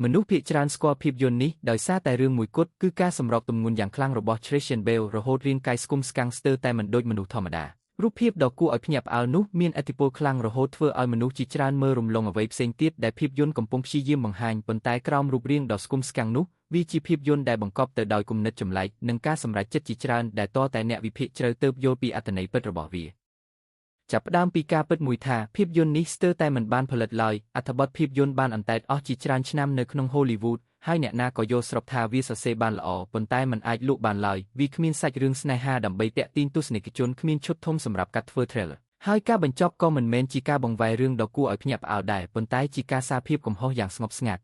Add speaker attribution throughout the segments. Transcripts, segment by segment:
Speaker 1: មនុស្សភាគច្រើនស្គាល់ភាពយន្តនេះដោយសារតែរឿងមួយគត់គឺការសម្រកទម្ងន់យ៉ាងខ្លាំងរបស់ Christian Bale រហូតរាងកាយស្គមស្កាំងស្ទើរតែមិនដូចមនុស្សធម្មតារូបភាពដ៏គួរឲ្យភ្ញាក់ផ្អើលនោះមានឥទ្ធិពលខ្លាំងរហូតធ្វើឲ្យមនុស្សជាច្រើនមើលរំលងអ្វីផ្សេងទៀតដែលភាពយន្តកំពុងព្យាយាមបង្ហាញប៉ុន្តែក្រោមរូបរាងដ៏ស្គមស្កាំងនោះវាជាភាពយន្តដែលបង្កប់ទៅដោយគំនិតចម្លែកនិងការសម្រេចចិត្តជាច្រើនដែលតតែអ្នកវិភាគជ្រៅទើបយល់ពីអត្ថន័យពិតរបស់វាចាប់ផ្ដើមពីការពិតមួយថាភាពយន្តនេះស្ទើរតែមិនបានផលិតឡើយអត្ថបទភាពយន្តបានអន្តែតអស់ជាច្រើនឆ្នាំនៅក្នុង Hollywood ហើយអ្នកណាក៏យល់ស្របថាវាសរសេរបានល្អប៉ុន្តែมันអាចលក់បានឡើយវាគ្មានសាច់រឿងស្នេហាដើម្បីទាក់ទាញទស្សនិកជនគ្មានឈុតធំសម្រាប់កាត់ធ្វើ trailer ហើយការបញ្ចប់ក៏មិនមែនជាការបង្វែររឿងដ៏គួរឲ្យភ្ញាក់ផ្អើលដែរប៉ុន្តែជាការសារភាពកំហុសយ៉ាងស្ងប់ស្ងាត់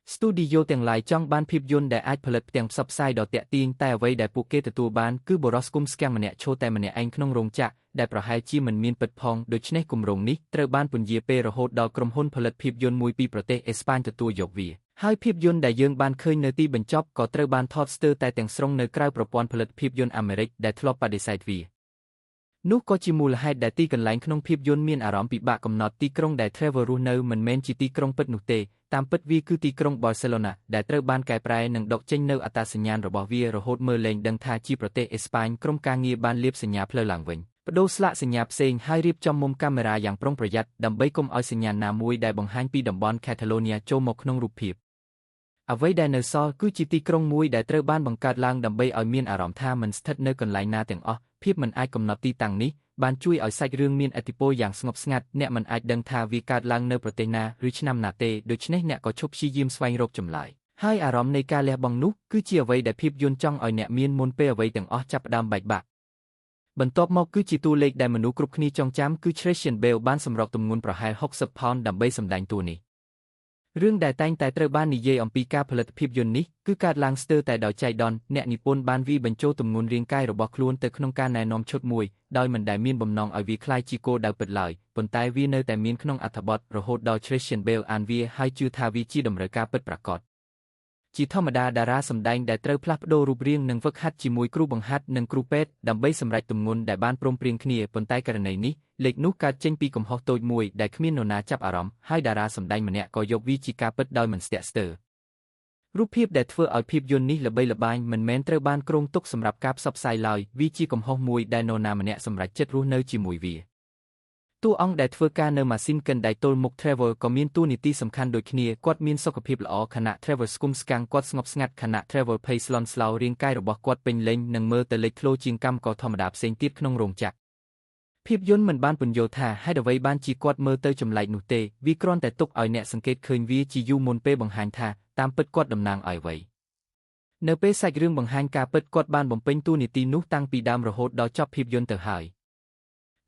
Speaker 1: ស្ទូឌីយោទាំងឡាយចង់បានភាពយន្តដែលអាចផលិតផ្ទាំងផ្សព្វផ្សាយដ៏ទាក់ទាញតែអ្វីដែលពួកគេទទួលបានគឺបរិសុទ្ធគុំស្គាំងម្នាក់ឈរតែម្នាក់ឯងក្នុងរោងចក្រដែលប្រហែលជាមិនមានពិតផងដូច្នេះគម្រោងនេះត្រូវបានពន្យាពេលរហូតដល់ក្រុមហ៊ុនផលិតភាពយន្តមួយពីប្រទេសអេស្ប៉ាញទទួលយកវាហើយភាពយន្តដែលយើងបានឃើញនៅទីបញ្ចប់ក៏ត្រូវបានថតស្ទើរតែទាំងស្រុងនៅក្រៅប្រព័ន្ធផលិតភាពយន្តអាមេរិកដែលធ្លាប់បដិសេធវានោះក៏ជាមូលហេតុដែលទីកន្លែងក្នុងភាពយន្តមានអារម្មណ៍ពិបាកកំណត់ទីក្រុងដែល Trevor រស់នៅមិនមែនជាទីក្រុងពិតនោះទេតាមពិតវាគឺទីក្រុង Barcelona ដែលត្រូវបានកែប្រែនិងដកចេញនូវអត្តសញ្ញាណរបស់វារហូតមើលលែងដឹងថាជាប្រទេសអេស្ប៉ាញក្រុមការងារបានលាបសញ្ញាផ្លូវឡើងវិញបដូរស្លាកសញ្ញាផ្សេងហើយរៀបចំមុំកាមេរ៉ាយ៉ាងប្រុងប្រយ័ត្នដើម្បីកុំឲ្យសញ្ញាណាមួយដែលបង្ហាញពីតំបន់ Catalonia ចូលមកក្នុងរូបភាពអ្វីដែលនៅសល់គឺជាទីក្រុងមួយដែលត្រូវបានបង្កើតឡើងដើម្បីឲ្យមានអារម្មណ៍ថាមិនស្ថិតនៅកន្លែងណាទាំងអស់ភាពមិនអាចកំណត់ទីតាំងនេះបានជួយឲ្យសាច់រឿងមានឥទ្ធិពលយ៉ាងស្ងប់ស្ងាត់អ្នកមិនអាចដឹងថាវាកើតឡើងនៅប្រទេសណាឬឆ្នាំណាទេដូច្នេះអ្នកក៏ឈប់ព្យាយាមស្វែងរកចម្លើយហើយអារម្មណ៍នៃការលះបង់នោះគឺជាអ្វីដែលភាពយន្តចង់ឲ្យអ្នកមានមុនពេលអ្វីទាំងអស់ចាប់ផ្ដើមបែកបាក់បន្ទាប់មកគឺជាតួលេខដែលមនុស្សគ្រប់គ្នាចងចាំគឺ Christian Bale បានសម្រកទម្ងន់ប្រហែល60 ផោនដើម្បីសម្ដែងតួនេះរឿងដែលតែងតែត្រូវបាននិយាយអំពីការផលិតភាពយន្តនេះគឺកើតឡើងស្ទើរតែដោយចៃដន្យអ្នកនិពន្ធបានវាយបញ្ចូលទម្ងន់រាងកាយរបស់ខ្លួនទៅក្នុងការណែនាំឈុតមួយដោយមិនដែលមានបំណងឲ្យវាคล้ายជាគោលដៅពិតឡើយប៉ុន្តែវានៅតែមានក្នុងអត្ថបទរហូតដល់ Christian Bale អានវាហើយជឿថាវាជាតម្រូវការពិតប្រាកដជាធម្មតាតារាសម្ដែងដែលត្រូវផ្លាស់ប្ដូររូបរាងនិងហ្វឹកហាត់ជាមួយគ្រូបង្ហាត់និងគ្រូពេទ្យដើម្បីសម្រេចទម្ងន់ដែលបានព្រមព្រៀងគ្នាប៉ុន្តែករណីនេះលេខនោះកើតចេញពីកំហុសតូចមួយដែលគ្មាននរណាចាប់អារម្មណ៍ហើយតារាសម្ដែងម្នាក់ក៏យកវាជាការពិតដោយមិនស្ទាក់ស្ទើររូបភាពដែលធ្វើឲ្យភាពយន្តនេះល្បីល្បាញមិនមែនត្រូវបានគ្រោងទុកសម្រាប់ការផ្សព្វផ្សាយឡើយវាជាកំហុសមួយដែលនរណាម្នាក់សម្រេចចិត្តរស់នៅជាមួយវាតួអង្គដែលធ្វើការនៅម៉ាស៊ីនកិនដៃទល់មុខ Trevor ក៏មានតួនាទីសំខាន់ដូចគ្នាគាត់មានសុខភាពល្អខណៈ Trevor ស្គមស្កាំងគាត់ស្ងប់ស្ងាត់ខណៈ Trevor ភ័យស្លន់ស្លោរាងកាយរបស់គាត់ពេញលេញនិងមើលទៅលេចធ្លោជាងកម្មករធម្មតាផ្សេងទៀតក្នុងរោងចក្រភាពយន្តមិនបានពន្យល់ថាហេតុអ្វីបានជាគាត់មើលទៅចម្លែកនោះទេវាគ្រាន់តែទុកឲ្យអ្នកសង្កេតឃើញវាជាយូរមុនពេលបង្ហាញថាតាមពិតគាត់តំណាងឲ្យអ្វីនៅពេលសាច់រឿងបង្ហាញការពិតគាត់បានបំពេញតួនាទីនោះតាំងពីដើមរហូតដល់ចប់ភាពយន្តទៅហើយ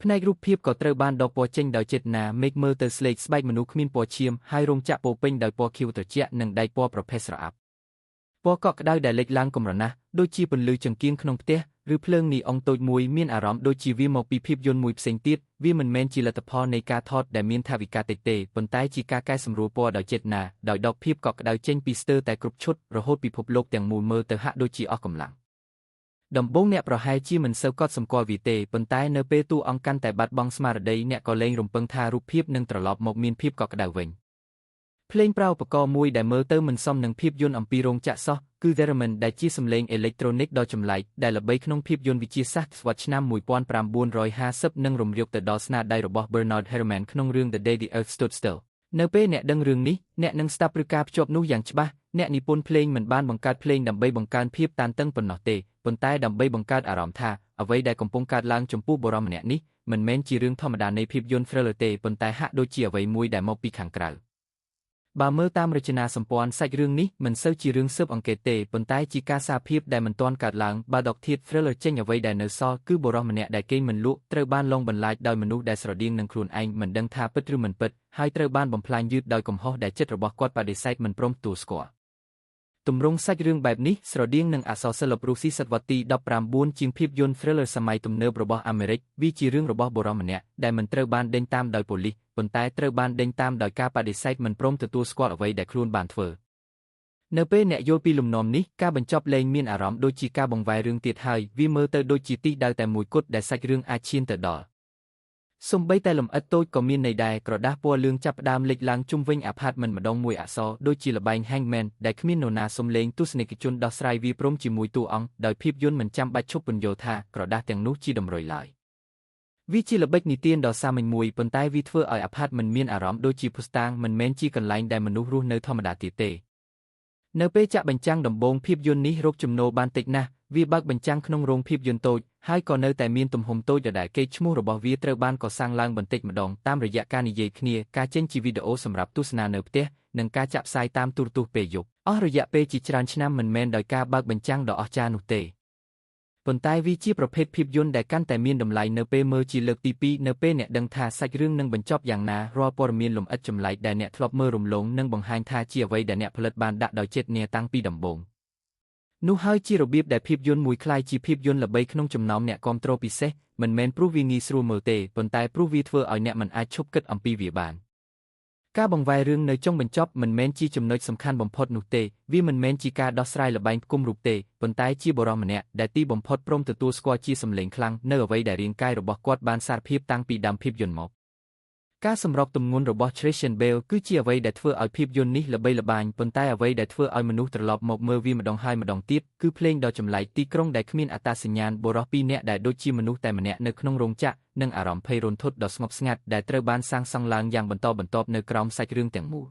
Speaker 1: ផ្នែករូបភាពក៏ត្រូវបានដកពណ៌ចេញដោយចេតនាមេឃមើលទៅស្លេកស្បែកមនុស្សគ្មានពណ៌ឈាមហើយរោងចក្រពោពេញដោយពណ៌ខៀវត្រជាក់និងដែកពណ៌ប្រភេទស្រអាប់ពណ៌កក់ក្ដៅដែលលេចឡើងកម្រណាស់ដូចជាពន្លឺចង្គៀងក្នុងផ្ទះឬភ្លើងនីអុងតូចមួយមានអារម្មណ៍ដូចជាវាមកពីភាពយន្តមួយផ្សេងទៀតវាមិនមែនជាលទ្ធផលនៃការថតដែលមានថវិកាតិចទេប៉ុន្តែជាការកែសម្រួលពណ៌ដោយចេតនាដោយដកភាពកក់ក្ដៅចេញពីស្ទើរតែគ្រប់ឈុតរហូតពិភពលោកទាំងមូលមើលទៅហាក់ដូចជាអស់កម្លាំងដំបូងអ្នកប្រហែលជាមិនសូវកត់សម្គាល់វាទេប៉ុន្តែនៅពេលតួអង្គកាន់តែបាត់បង់ស្មារតីអ្នកក៏លែងរំពឹងថារូបភាពនឹងត្រឡប់មកមានភាពកក់ក្ដៅវិញភ្លេងប្រោឧបករណ៍មួយដែលមើលទៅមិនសមនឹងភាពយន្តអំពីរោងចក្រសោះគឺ Theremin ដែលជាសំឡេងអេឡិចត្រូនិកដ៏ចម្លែកដែលល្បីក្នុងភាពយន្តវិទ្យាសាស្ត្រសតវត្សឆ្នាំ1950និងរំលឹកទៅដល់ស្នាដៃរបស់ Bernard Herrmann ក្នុងរឿង The Day the Earth Stood Still នៅពេលអ្នកដឹងរឿងនេះអ្នកនឹងស្ដាប់ឬការភ្ជាប់នោះយ៉ាងច្បាស់អ្នកនិពន្ធភ្លេងមិនបានបង្កើតភ្លេងដើម្បីបង្កើនភាពតានតឹងប៉ុណ្ណោះទេប៉ុន្តែដើម្បីបង្កើតអារម្មណ៍ថាអ្វីដែលកំពុងកើតឡើងចំពោះបុរសម្នាក់នេះមិនមែនជារឿងធម្មតានៃភាពយន្ត thriller ទេប៉ុន្តែហាក់ដូចជាអ្វីមួយដែលមកពីខាងក្រៅបើមើលតាមរចនាសម្ព័ន្ធសាច់រឿងនេះមិនសូវជារឿងស៊ើបអង្កេតទេប៉ុន្តែជាការសារភាពដែលមិនទាន់កើតឡើងបើដកធាតុ thriller ចេញអ្វីដែលនៅសល់គឺបុរសម្នាក់ដែលគេមិនលក់ត្រូវបានលងបន្លាចដោយមនុស្សដែលស្រដៀងនឹងខ្លួនឯងមិនដឹងថាពិតឬមិនពិតហើយត្រូវបានបំផ្លាញយឺតដោយកំហុសដែលចិត្តរបស់គាត់បដិសេធមិនព្រមទទួលស្គាល់ទម្រង់សាច់រឿងបែបនេះស្រដៀងនឹងអក្សរសិល្ប៍រុស្ស៊ីសតវត្សទី19ជាងភាពយន្ត thriller សម័យទំនើបរបស់អាមេរិកវាជារឿងរបស់បុរសម្នាក់ដែលមិនត្រូវបានដេញតាមដោយប៉ូលីសប៉ុន្តែត្រូវបានដេញតាមដោយការបដិសេធមិនព្រមទទួលស្គាល់អ្វីដែលខ្លួនបានធ្វើនៅពេលអ្នកយល់ពីលំនាំនេះការបញ្ចប់លែងមានអារម្មណ៍ដូចជាការបង្វែររឿងទៀតហើយវាមើលទៅដូចជាទិសដៅតែមួយគត់ដែលសាច់រឿងអាចឈានទៅដល់ សំបីតែលំអិតតូចក៏មានន័យដែរក្រដាសពណ៌លឿងចាប់ផ្ដើមលេចឡើងជុំវិញអាផាតមិនម្ដងមួយអក្សរដូចជាល្បែង Hangman ដែលគ្មាននរណាសំលេងទស្សនិកជនដោះស្រាយវាព្រមជាមួយតួអង្គដោយភាពយន្តមិនចាំបាច់ឈប់ពន្យល់ថាក្រដាសទាំងនោះជាតម្រុយឡើយវាជាល្បិចនិទានដ៏សាមញ្ញមួយប៉ុន្តែវាធ្វើឲ្យអាផាតមិនមានអារម្មណ៍ដូចជាភស្តុតាងមិនមែនជាកន្លែងដែលមនុស្សរស់នៅធម្មតាទៀតទេនៅពេលចាក់បញ្ចាំងដំបូងភាពយន្តនេះរកចំណូលបានតិចណាស់វាបើកបញ្ចាំងក្នុងរោងភាពយន្តតូចហើយក៏នៅតែមានទំហំតូចដដែលកេរ្តិ៍ឈ្មោះរបស់វាត្រូវបានកសាងឡើងបន្តិចម្ដងតាមរយៈការនិយាយគ្នាការចេញជាវីដេអូសម្រាប់ទស្សនានៅផ្ទះនិងការចាក់ផ្សាយតាមទូរទស្សន៍ពេលយប់អស់រយៈពេលជាច្រើនឆ្នាំមិនមែនដោយការបើកបញ្ចាំងដ៏អស្ចារ្យនោះទេប៉ុន្តែវាជាប្រភេទភាពយន្តដែលកាន់តែមានតម្លៃនៅពេលមើលជាលើកទី2នៅពេលអ្នកដឹងថាសាច់រឿងនឹងបញ្ចប់យ៉ាងណារាល់ព័ត៌មានលម្អិតចម្លែកដែលអ្នកធ្លាប់មើលរំលងនឹងបង្ហាញថាជាអ្វីដែលអ្នកផលិតបានដាក់ដោយចិត្តនាតាំងពីដំបូងនោះហើយជារបៀបដែលភាពយន្តមួយក្លាយជាភាពយន្តល្បីក្នុងចំណោមអ្នកគាំទ្រពិសេសមិនមែនព្រោះវាងាយស្រួលមើលទេប៉ុន្តែព្រោះវាធ្វើឲ្យអ្នកមិនអាចឈប់គិតអំពីវាបានការបង្វែររឿងនៅចុងបញ្ចប់មិនមែនជាចំណុចសំខាន់បំផុតនោះទេវាមិនមែនជាការដោះស្រាយល្បែងផ្គុំរូបទេប៉ុន្តែជាបុរសម្នាក់ដែលទីបំផុតព្រមទទួលស្គាល់ជាសម្លេងខ្លាំងនៅអ្វីដែលរាងកាយរបស់គាត់បានសារភាពតាំងពីដើមភាពយន្តមកការសម្របទម្ងន់របស់ Christian Bale គឺជាអ្វីដែលធ្វើឲ្យភាពយន្តនេះល្បីល្បាញប៉ុន្តែអ្វីដែលធ្វើឲ្យមនុស្សត្រឡប់មកមើលវាម្ដងហើយម្ដងទៀតគឺភ្លេងដ៏ចម្លែកទីក្រុងដែលគ្មានអត្តសញ្ញាណបុរសពីរនាក់ដែលដូចជាមនុស្សតែម្នាក់នៅក្នុងរោងចក្រនិងអារម្មណ៍ភ័យរន្ធត់ដ៏ស្ងប់ស្ងាត់ដែលត្រូវបានសាងសង់ឡើងយ៉ាងបន្តបន្ទាប់នៅក្រោមសាច់រឿងទាំងមូល